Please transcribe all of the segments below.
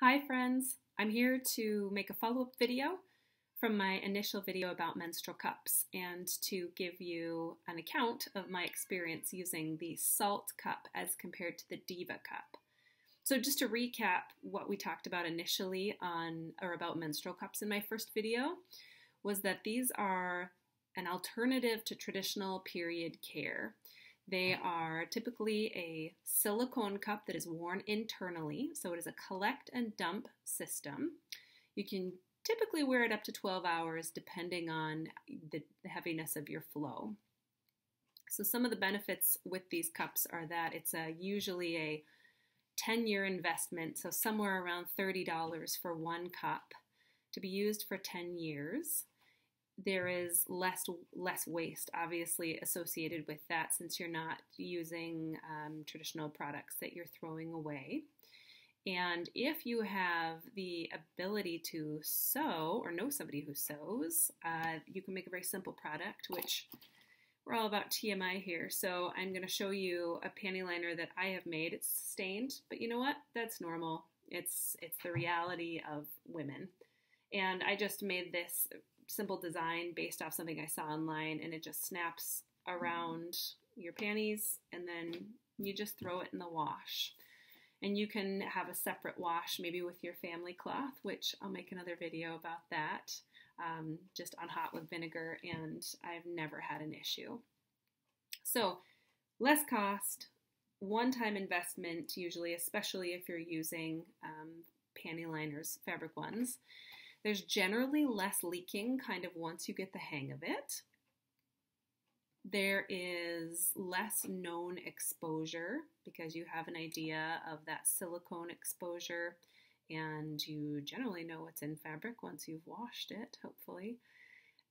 Hi friends, I'm here to make a follow-up video from my initial video about menstrual cups and to give you an account of my experience using the Saalt cup as compared to the Diva cup. So just to recap what we talked about initially about menstrual cups in my first video was that these are an alternative to traditional period care. They are typically a silicone cup that is worn internally, so it is a collect and dump system. You can typically wear it up to 12 hours depending on the heaviness of your flow. So some of the benefits with these cups are that it's usually a 10-year investment, so somewhere around $30 for one cup to be used for 10 years. There is less waste, obviously, associated with that since you're not using traditional products that you're throwing away. And if you have the ability to sew or know somebody who sews, you can make a very simple product, which we're all about TMI here. So I'm going to show you a panty liner that I have made. It's stained, but you know what? That's normal. It's the reality of women. And I just made this simple design based off something I saw online, and it just snaps around your panties and then you just throw it in the wash. And you can have a separate wash maybe with your family cloth, which I'll make another video about that, just on hot with vinegar, and I've never had an issue. So less cost, one-time investment usually, especially if you're using panty liners, fabric ones. There's generally less leaking kind of once you get the hang of it. There is less known exposure because you have an idea of that silicone exposure and you generally know what's in fabric once you've washed it, hopefully.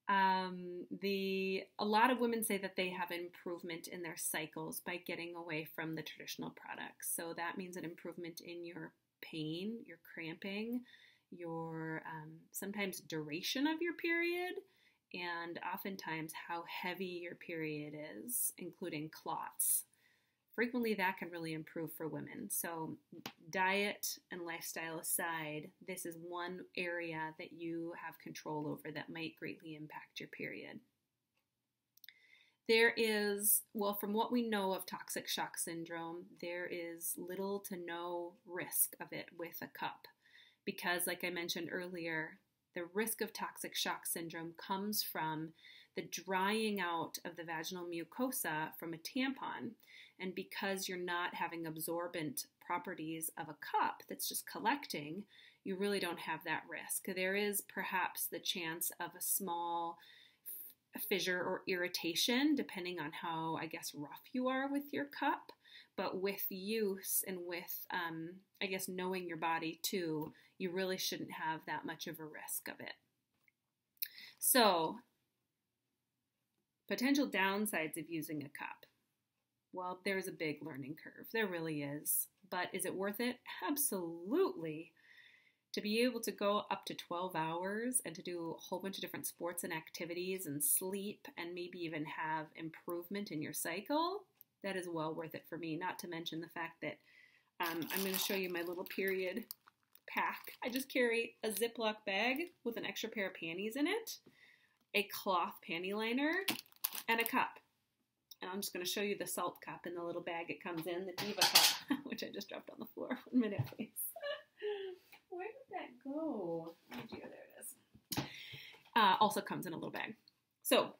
A lot of women say that they have improvement in their cycles by getting away from the traditional products. So that means an improvement in your pain, your cramping, your sometimes duration of your period, and oftentimes how heavy your period is, including clots. Frequently that can really improve for women. So diet and lifestyle aside, this is one area that you have control over that might greatly impact your period. There is, well, from what we know of toxic shock syndrome, there is little to no risk of it with a cup. Because, like I mentioned earlier, the risk of toxic shock syndrome comes from the drying out of the vaginal mucosa from a tampon. And because you're not having absorbent properties of a cup that's just collecting, you really don't have that risk. There is perhaps the chance of a small fissure or irritation, depending on how, I guess, rough you are with your cup. But with use and with, I guess, knowing your body too, you really shouldn't have that much of a risk of it. So, potential downsides of using a cup. Well, there's a big learning curve. There really is. But is it worth it? Absolutely. To be able to go up to 12 hours and to do a whole bunch of different sports and activities and sleep and maybe even have improvement in your cycle, that is well worth it for me. Not to mention the fact that I'm going to show you my little period pack. I just carry a Ziploc bag with an extra pair of panties in it, a cloth panty liner, and a cup. And I'm just going to show you the Saalt cup in the little bag it comes in, the Diva cup, which I just dropped on the floor. 1 minute, please. Where did that go? Oh dear, there it is. Also comes in a little bag. So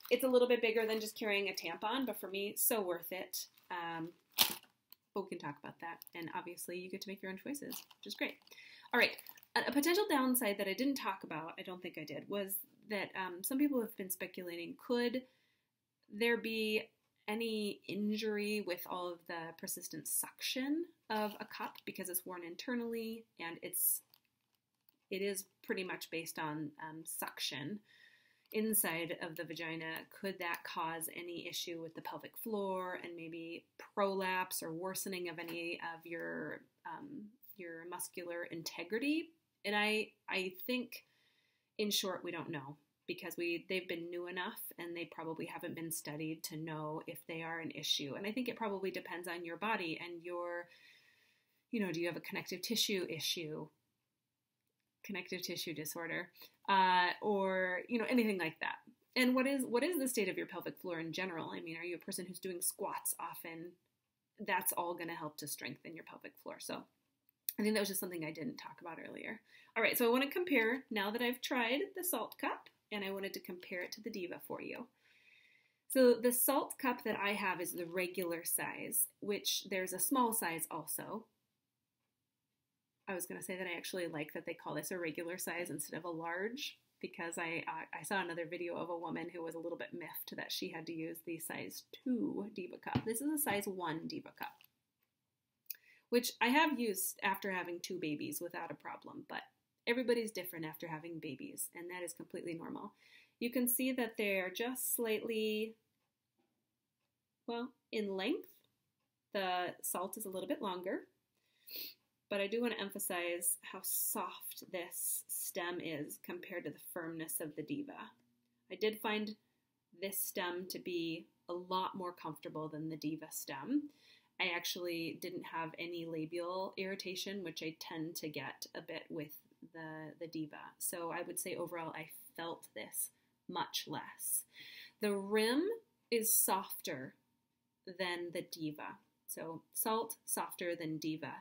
it's a little bit bigger than just carrying a tampon, but for me, so worth it. But we can talk about that. And obviously, you get to make your own choices, which is great. All right. A potential downside that I didn't talk about, I don't think I did, was that some people have been speculating, could there be any injury with all of the persistent suction of a cup because it's worn internally and it is pretty much based on suction inside of the vagina? Could that cause any issue with the pelvic floor and maybe prolapse or worsening of any of your muscular integrity? And I think, in short, we don't know because they've been new enough and they probably haven't been studied to know if they are an issue. And I think it probably depends on your body and your do you have a connective tissue issue, connective tissue disorder, or, anything like that. And what is the state of your pelvic floor in general? I mean, are you a person who's doing squats often? That's all going to help to strengthen your pelvic floor. So I think that was just something I didn't talk about earlier. All right, so I want to compare, now that I've tried the Saalt cup, and I wanted to compare it to the Diva for you. So the Saalt cup that I have is the regular size, which there's a small size also. I was going to say that I actually like that they call this a regular size instead of a large, because I saw another video of a woman who was a little bit miffed that she had to use the size 2 Diva cup. This is a size 1 Diva cup, which I have used after having 2 babies without a problem, but everybody's different after having babies, and that is completely normal. You can see that they're just slightly, well, in length. The Saalt is a little bit longer, but I do want to emphasize how soft this stem is compared to the firmness of the Diva. I did find this stem to be a lot more comfortable than the Diva stem. I actually didn't have any labial irritation, which I tend to get a bit with the Diva. So I would say overall I felt this much less. The rim is softer than the Diva. So Saalt, softer than Diva.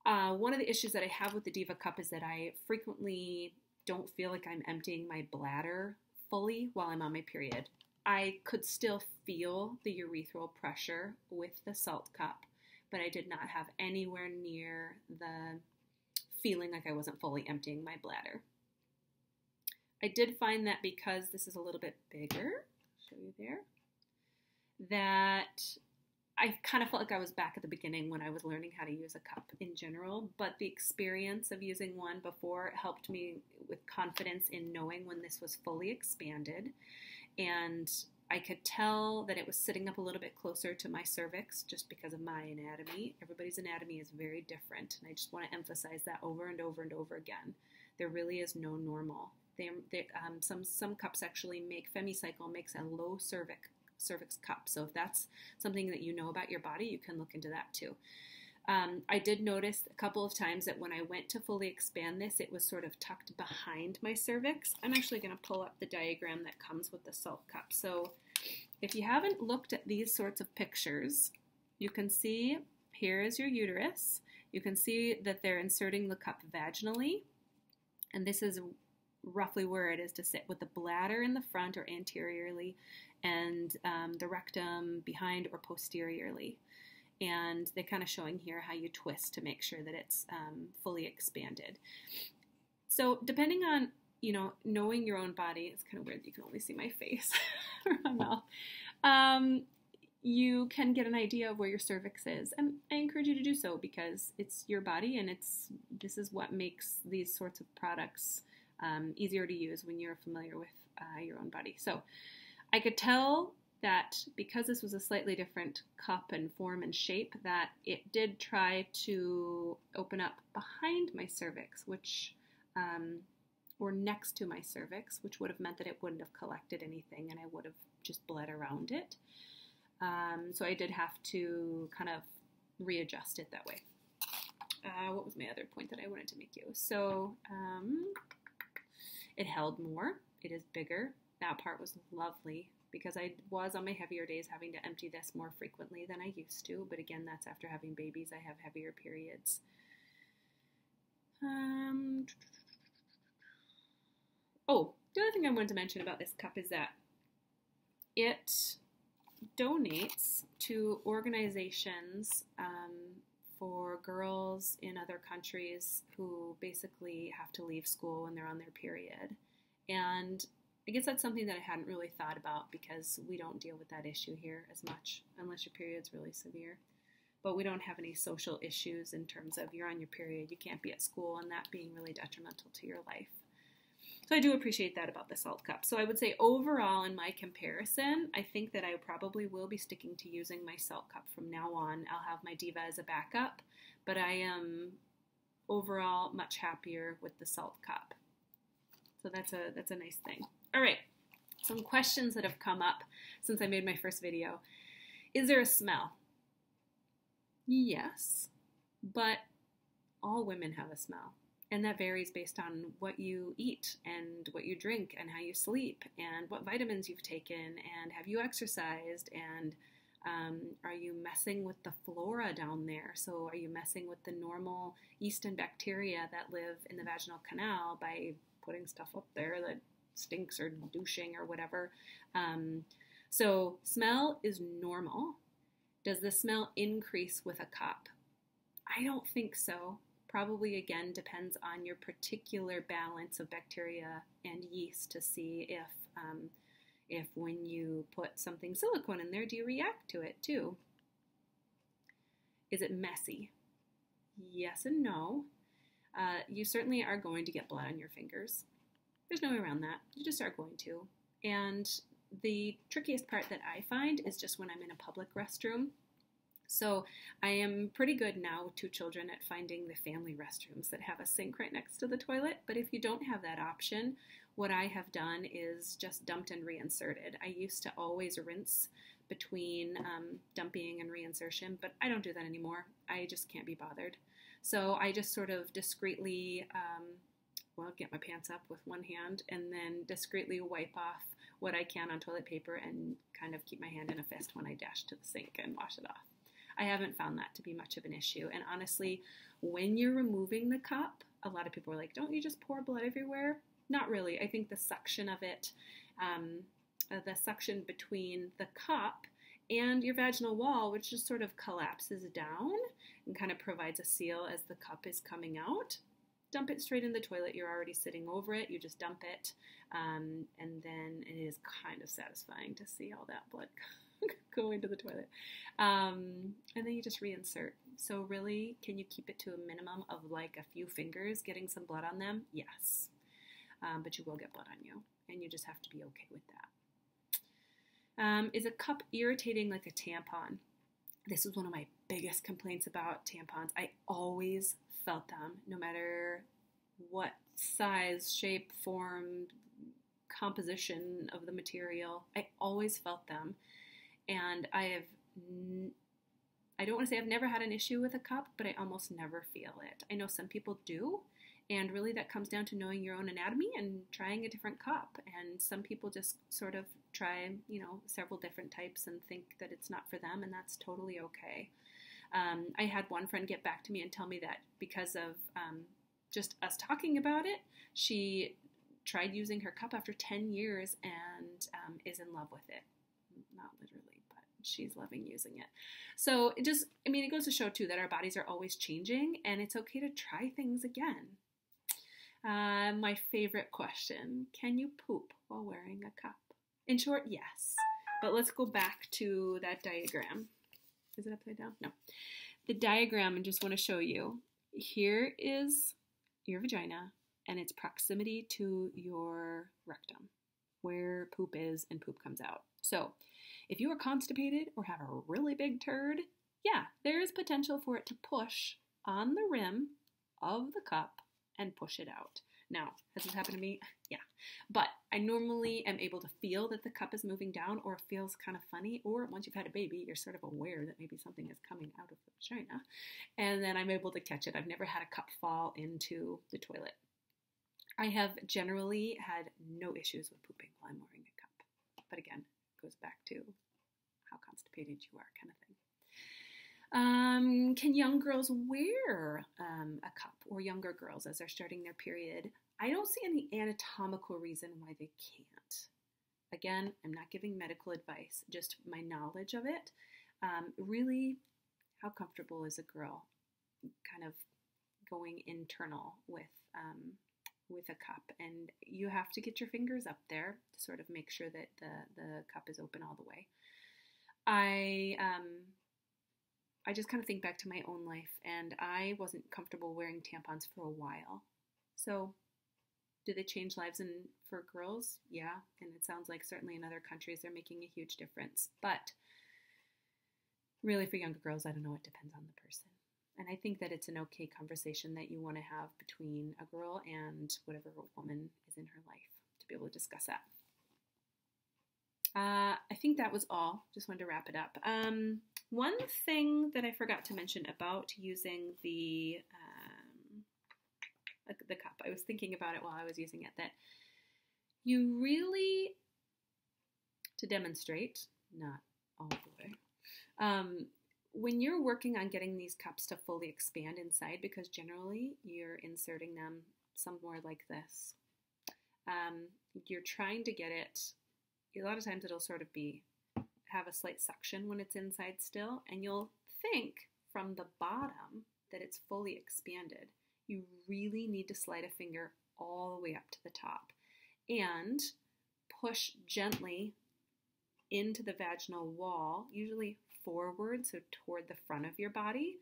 One of the issues that I have with the Diva cup is that I frequently don't feel like I'm emptying my bladder fully while I'm on my period. I could still feel the urethral pressure with the Saalt cup, but I did not have anywhere near the feeling like I wasn't fully emptying my bladder. I did find that because this is a little bit bigger, I'll show you there, that I kind of felt like I was back at the beginning when I was learning how to use a cup in general, but the experience of using one before helped me with confidence in knowing when this was fully expanded, and I could tell that it was sitting up a little bit closer to my cervix just because of my anatomy. Everybody's anatomy is very different, and I just want to emphasize that over and over and over again. There really is no normal. Some cups actually Femicycle makes a low cervix cup. So if that's something that you know about your body, you can look into that too. I did notice a couple of times that when I went to fully expand this, it was sort of tucked behind my cervix. I'm actually going to pull up the diagram that comes with the Saalt cup. So if you haven't looked at these sorts of pictures, you can see here is your uterus. You can see that they're inserting the cup vaginally, and this is roughly where it is to sit, with the bladder in the front or anteriorly, and the rectum behind or posteriorly. And they're kind of showing here how you twist to make sure that it's fully expanded. So depending on, knowing your own body, it's kind of weird that you can only see my face or my mouth. You can get an idea of where your cervix is, and I encourage you to do so because it's your body, and this is what makes these sorts of products easier to use when you're familiar with your own body. So I could tell that because this was a slightly different cup and form and shape, that it did try to open up behind my cervix, which, or next to my cervix, which would have meant that it wouldn't have collected anything and I would have just bled around it. So I did have to kind of readjust it that way. What was my other point that I wanted to make you? So it held more. It is bigger. That part was lovely because I was on my heavier days having to empty this more frequently than I used to. But again, that's after having babies. I have heavier periods. Oh, the other thing I wanted to mention about this cup is that it donates to organizations for girls in other countries who basically have to leave school when they're on their period. And I guess that's something that I hadn't really thought about because we don't deal with that issue here as much unless your period's really severe. But we don't have any social issues in terms of you're on your period, you can't be at school, and that being really detrimental to your life. So I do appreciate that about the Saalt cup. So I would say overall in my comparison, I think that I probably will be sticking to using my Saalt cup from now on. I'll have my Diva as a backup, but I am overall much happier with the Saalt cup. So that's a nice thing. All right, some questions that have come up since I made my first video. Is there a smell? Yes, but all women have a smell. And that varies based on what you eat and what you drink and how you sleep and what vitamins you've taken and have you exercised and are you messing with the flora down there? So are you messing with the normal yeast and bacteria that live in the vaginal canal by putting stuff up there that stinks or douching or whatever? So smell is normal. Does the smell increase with a cup? I don't think so. Probably, again, depends on your particular balance of bacteria and yeast to see if when you put something silicone in there, do you react to it too? Is it messy? Yes and no. You certainly are going to get blood on your fingers. There's no way around that. You just are going to. And the trickiest part that I find is just when I'm in a public restroom. So I am pretty good now with 2 children at finding the family restrooms that have a sink right next to the toilet. But if you don't have that option, what I have done is just dumped and reinserted. I used to always rinse between dumping and reinsertion, but I don't do that anymore. I just can't be bothered. So I just sort of discreetly, get my pants up with one hand and then discreetly wipe off what I can on toilet paper and kind of keep my hand in a fist when I dash to the sink and wash it off. I haven't found that to be much of an issue. And honestly, when you're removing the cup, a lot of people are like, don't you just pour blood everywhere? Not really. I think the suction of it, the suction between the cup and your vaginal wall, which just sort of collapses down and kind of provides a seal as the cup is coming out. Dump it straight in the toilet. You're already sitting over it. You just dump it. And then it is kind of satisfying to see all that blood go into the toilet. And then you just reinsert. So really, can you keep it to a minimum of like a few fingers getting some blood on them? Yes. But you will get blood on you, and you just have to be okay with that. Is a cup irritating like a tampon? This was one of my biggest complaints about tampons. I always felt them, no matter what size, shape, form, composition of the material. I always felt them. And I don't want to say I've never had an issue with a cup, but I almost never feel it. I know some people do, and really that comes down to knowing your own anatomy and trying a different cup. And some people just sort of try, several different types and think that it's not for them, and that's totally okay. I had one friend get back to me and tell me that because of just us talking about it, she tried using her cup after 10 years and is in love with it. Not literally, but she's loving using it. So it goes to show too that our bodies are always changing, and it's okay to try things again. My favorite question, can you poop while wearing a cup? In short, yes. But let's go back to that diagram. Is it upside down? No. The diagram, I just want to show you. Here is your vagina and its proximity to your rectum, where poop is and poop comes out. So if you are constipated or have a really big turd, yeah, there is potential for it to push on the rim of the cup and push it out. Now, has this happened to me? Yeah. But I normally am able to feel that the cup is moving down, or it feels kind of funny, or once you've had a baby, you're sort of aware that maybe something is coming out of the vagina, and then I'm able to catch it. I've never had a cup fall into the toilet. I have generally had no issues with pooping while I'm wearing a cup. But again, it goes back to how constipated you are, kind of thing. Can young girls wear a cup, or younger girls as they're starting their period? I don't see any anatomical reason why they can't. Again, I'm not giving medical advice, just my knowledge of it. Really, how comfortable is a girl kind of going internal with a cup? And you have to get your fingers up there to sort of make sure that the cup is open all the way. I just kind of think back to my own life, and I wasn't comfortable wearing tampons for a while. So, do they change lives for girls? Yeah, and it sounds like certainly in other countries they're making a huge difference. But really for younger girls, I don't know, it depends on the person. And I think that it's an okay conversation that you want to have between a girl and whatever woman is in her life to be able to discuss that. I think that was all. Just wanted to wrap it up. One thing that I forgot to mention about using the cup, I was thinking about it while I was using it, that you really, to demonstrate, not all the way, when you're working on getting these cups to fully expand inside, because generally you're inserting them somewhere like this, you're trying to get it, a lot of times it'll sort of have a slight suction when it's inside still, and you'll think from the bottom that it's fully expanded. You really need to slide a finger all the way up to the top and push gently into the vaginal wall, usually forward, so toward the front of your body,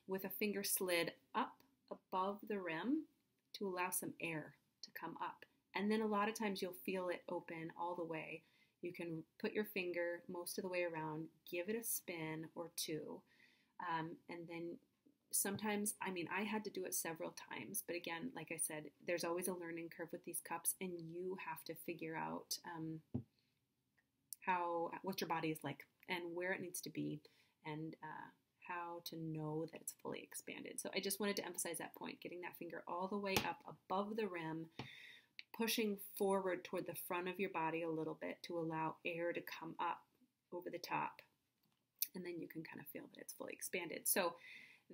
with a finger slid up above the rim to allow some air to come up. And then a lot of times you'll feel it open all the way. You can put your finger most of the way around, give it a spin or two, and then sometimes, I had to do it several times, but again, like I said, there's always a learning curve with these cups, and you have to figure out what your body is like and where it needs to be, and how to know that it's fully expanded. So I just wanted to emphasize that point, getting that finger all the way up above the rim, pushing forward toward the front of your body a little bit to allow air to come up over the top, and then you can kind of feel that it's fully expanded. So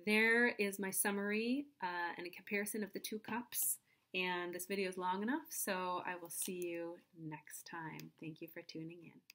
there is my summary and a comparison of the two cups, and this video is long enough, so I will see you next time. Thank you for tuning in.